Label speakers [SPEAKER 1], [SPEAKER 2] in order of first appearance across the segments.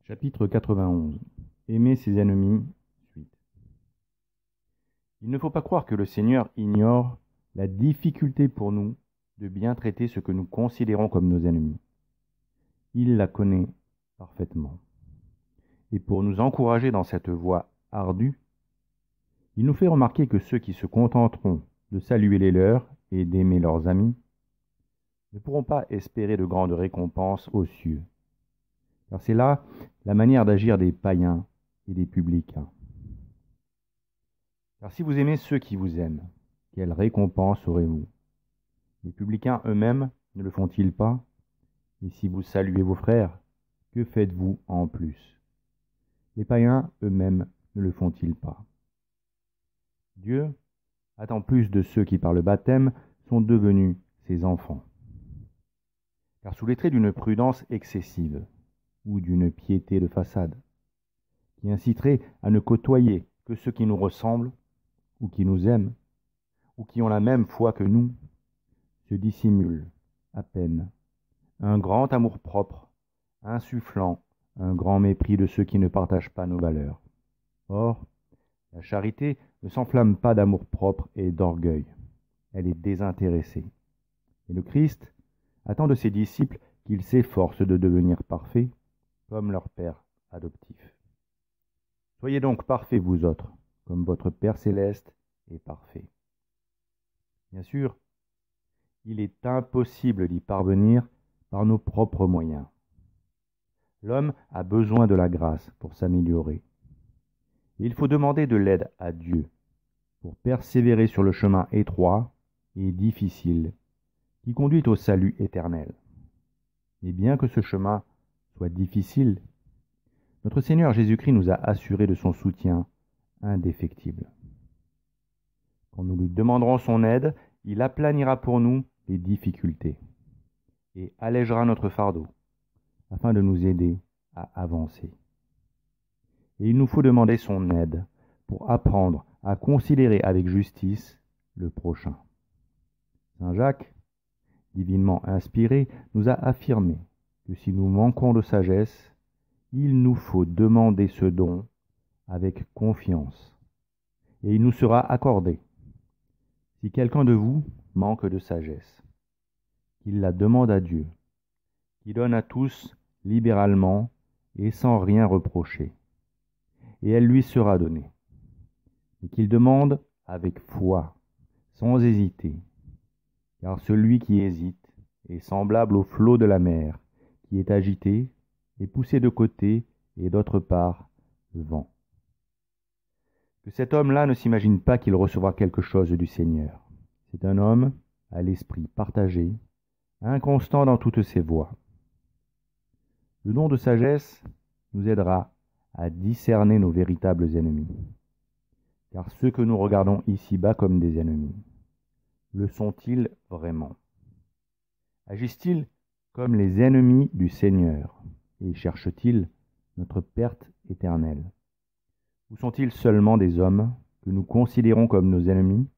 [SPEAKER 1] Chapitre 91. Aimer ses ennemis. Suite. Il ne faut pas croire que le Seigneur ignore la difficulté pour nous de bien traiter ce que nous considérons comme nos ennemis. Il la connaît parfaitement. Et pour nous encourager dans cette voie ardue, il nous fait remarquer que ceux qui se contenteront de saluer les leurs et d'aimer leurs amis ne pourront pas espérer de grandes récompenses aux cieux. Car c'est là la manière d'agir des païens et des publicains. Car si vous aimez ceux qui vous aiment, quelle récompense aurez-vous? Les publicains eux-mêmes ne le font-ils pas? Et si vous saluez vos frères, que faites-vous en plus? Les païens eux-mêmes ne le font-ils pas? Dieu attend plus de ceux qui par le baptême sont devenus ses enfants. Car sous les traits d'une prudence excessive, ou d'une piété de façade, qui inciterait à ne côtoyer que ceux qui nous ressemblent, ou qui nous aiment, ou qui ont la même foi que nous, se dissimule à peine un grand amour-propre, insufflant un grand mépris de ceux qui ne partagent pas nos valeurs. Or, la charité ne s'enflamme pas d'amour-propre et d'orgueil, elle est désintéressée. Et le Christ attend de ses disciples qu'ils s'efforcent de devenir parfaits, comme leur Père adoptif. Soyez donc parfaits vous autres, comme votre Père céleste est parfait. Bien sûr, il est impossible d'y parvenir par nos propres moyens. L'homme a besoin de la grâce pour s'améliorer. Et il faut demander de l'aide à Dieu pour persévérer sur le chemin étroit et difficile qui conduit au salut éternel. Et bien que ce chemin soit difficile, notre Seigneur Jésus-Christ nous a assuré de son soutien indéfectible. Quand nous lui demanderons son aide, il aplanira pour nous les difficultés et allégera notre fardeau afin de nous aider à avancer. Et il nous faut demander son aide pour apprendre à considérer avec justice le prochain. Saint Jacques, divinement inspiré, nous a affirmé que si nous manquons de sagesse, il nous faut demander ce don avec confiance, et il nous sera accordé. Si quelqu'un de vous manque de sagesse, qu'il la demande à Dieu, qui donne à tous libéralement et sans rien reprocher, et elle lui sera donnée. Et qu'il demande avec foi, sans hésiter, car celui qui hésite est semblable au flot de la mer, qui est agité et poussé de côté et d'autre part le vent. Que cet homme-là ne s'imagine pas qu'il recevra quelque chose du Seigneur. C'est un homme à l'esprit partagé, inconstant dans toutes ses voies. Le don de sagesse nous aidera à discerner nos véritables ennemis. Car ceux que nous regardons ici-bas comme des ennemis, le sont-ils vraiment? Agissent-ils comme les ennemis du Seigneur et cherchent-ils notre perte éternelle? Ou sont-ils seulement des hommes que nous considérons comme nos ennemis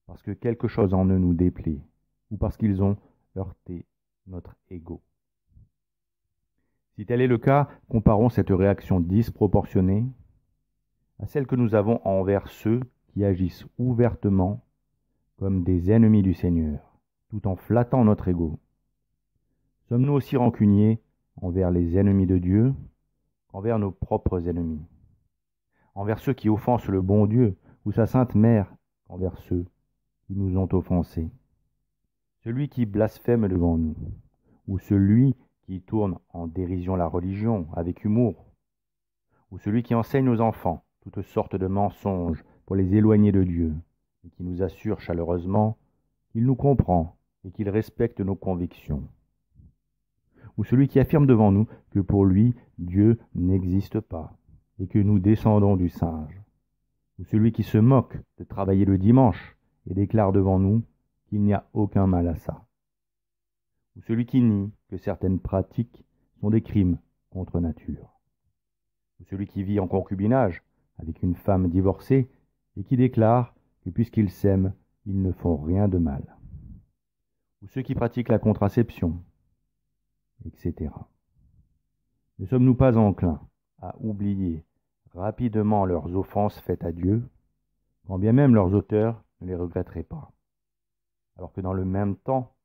[SPEAKER 1] parce que quelque chose en eux nous déplaît ou parce qu'ils ont heurté notre ego? Si tel est le cas, comparons cette réaction disproportionnée à celle que nous avons envers ceux qui agissent ouvertement comme des ennemis du Seigneur, tout en flattant notre ego. Sommes-nous aussi rancuniers envers les ennemis de Dieu qu'envers nos propres ennemis, envers ceux qui offensent le bon Dieu ou sa sainte mère qu'envers ceux qui nous ont offensés? Celui qui blasphème devant nous, ou celui qui tourne en dérision la religion avec humour, ou celui qui enseigne aux enfants toutes sortes de mensonges pour les éloigner de Dieu, et qui nous assure chaleureusement qu'il nous comprend et qu'il respecte nos convictions, ou celui qui affirme devant nous que pour lui Dieu n'existe pas et que nous descendons du singe, ou celui qui se moque de travailler le dimanche et déclare devant nous qu'il n'y a aucun mal à ça, ou celui qui nie que certaines pratiques sont des crimes contre nature, ou celui qui vit en concubinage avec une femme divorcée et qui déclare que puisqu'ils s'aiment, ils ne font rien de mal, ou ceux qui pratiquent la contraception, etc. Ne sommes-nous pas enclins à oublier rapidement leurs offenses faites à Dieu, quand bien même leurs auteurs ne les regretteraient pas, alors que dans le même temps,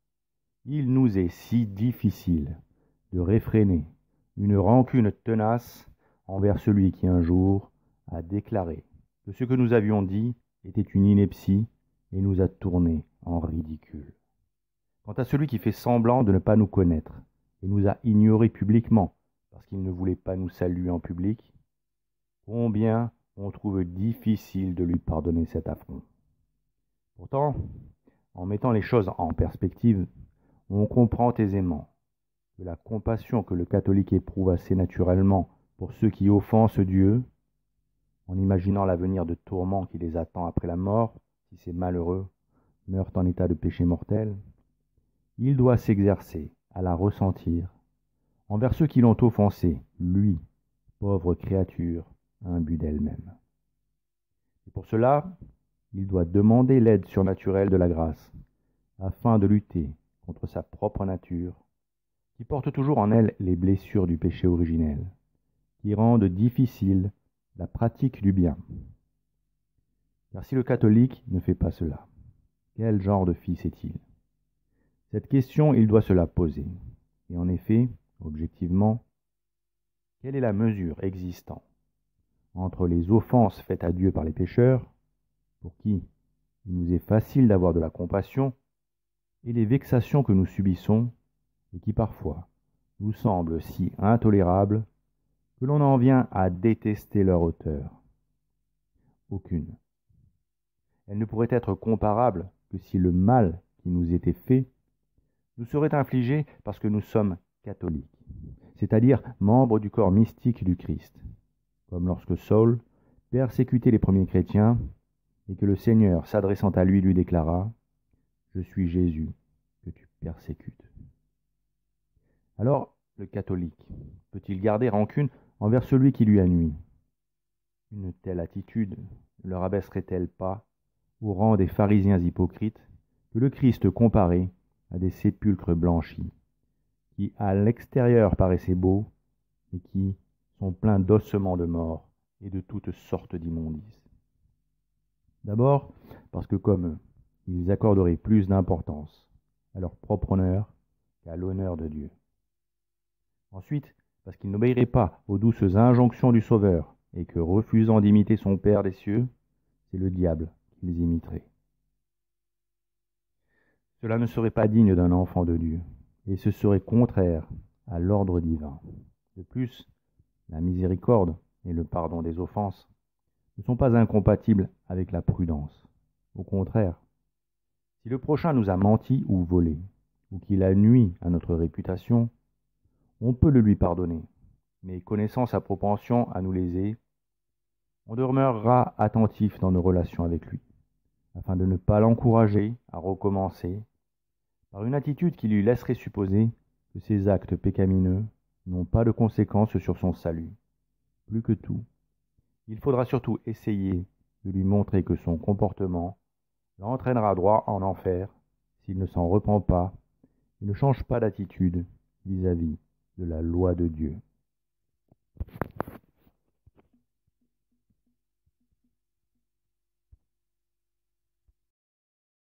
[SPEAKER 1] il nous est si difficile de réfréner une rancune tenace envers celui qui un jour a déclaré que ce que nous avions dit était une ineptie et nous a tournés en ridicule. Quant à celui qui fait semblant de ne pas nous connaître et nous a ignorés publiquement parce qu'il ne voulait pas nous saluer en public, combien on trouve difficile de lui pardonner cet affront. Pourtant, en mettant les choses en perspective, on comprend aisément que la compassion que le catholique éprouve assez naturellement pour ceux qui offensent Dieu, en imaginant l'avenir de tourment qui les attend après la mort, si ces malheureux meurent en état de péché mortel, il doit s'exercer à la ressentir envers ceux qui l'ont offensé, lui, pauvre créature, imbue d'elle-même. Et pour cela, il doit demander l'aide surnaturelle de la grâce, afin de lutter contre sa propre nature, qui porte toujours en elle les blessures du péché originel, qui rendent difficile la pratique du bien. Car si le catholique ne fait pas cela, quel genre de fils est-il? Cette question, il doit se la poser. Et en effet, objectivement, quelle est la mesure existant entre les offenses faites à Dieu par les pécheurs, pour qui il nous est facile d'avoir de la compassion, et les vexations que nous subissons, et qui parfois nous semblent si intolérables que l'on en vient à détester leur auteur? Aucune. Elle ne pourrait être comparable que si le mal qui nous était fait nous serait infligé parce que nous sommes catholiques, c'est-à-dire membres du corps mystique du Christ, comme lorsque Saul persécutait les premiers chrétiens et que le Seigneur, s'adressant à lui, lui déclara « Je suis Jésus que tu persécutes ». Alors, le catholique peut-il garder rancune envers celui qui lui a nui? Une telle attitude ne leur abaisserait-elle pas au rang des pharisiens hypocrites que le Christ comparait à des sépulcres blanchis, qui à l'extérieur paraissaient beaux, et qui sont pleins d'ossements de mort et de toutes sortes d'immondices? D'abord, parce que comme eux, ils accorderaient plus d'importance à leur propre honneur qu'à l'honneur de Dieu. Ensuite, parce qu'ils n'obéiraient pas aux douces injonctions du Sauveur, et que, refusant d'imiter son Père des cieux, c'est le diable qu'ils imiteraient. Cela ne serait pas digne d'un enfant de Dieu, et ce serait contraire à l'ordre divin. De plus, la miséricorde et le pardon des offenses ne sont pas incompatibles avec la prudence. Au contraire, si le prochain nous a menti ou volé, ou qu'il a nui à notre réputation, on peut le lui pardonner, mais connaissant sa propension à nous léser, on demeurera attentif dans nos relations avec lui, afin de ne pas l'encourager à recommencer par une attitude qui lui laisserait supposer que ses actes pécamineux n'ont pas de conséquences sur son salut. Plus que tout, il faudra surtout essayer de lui montrer que son comportement l'entraînera droit en enfer s'il ne s'en repent pas et ne change pas d'attitude vis-à-vis de la loi de Dieu.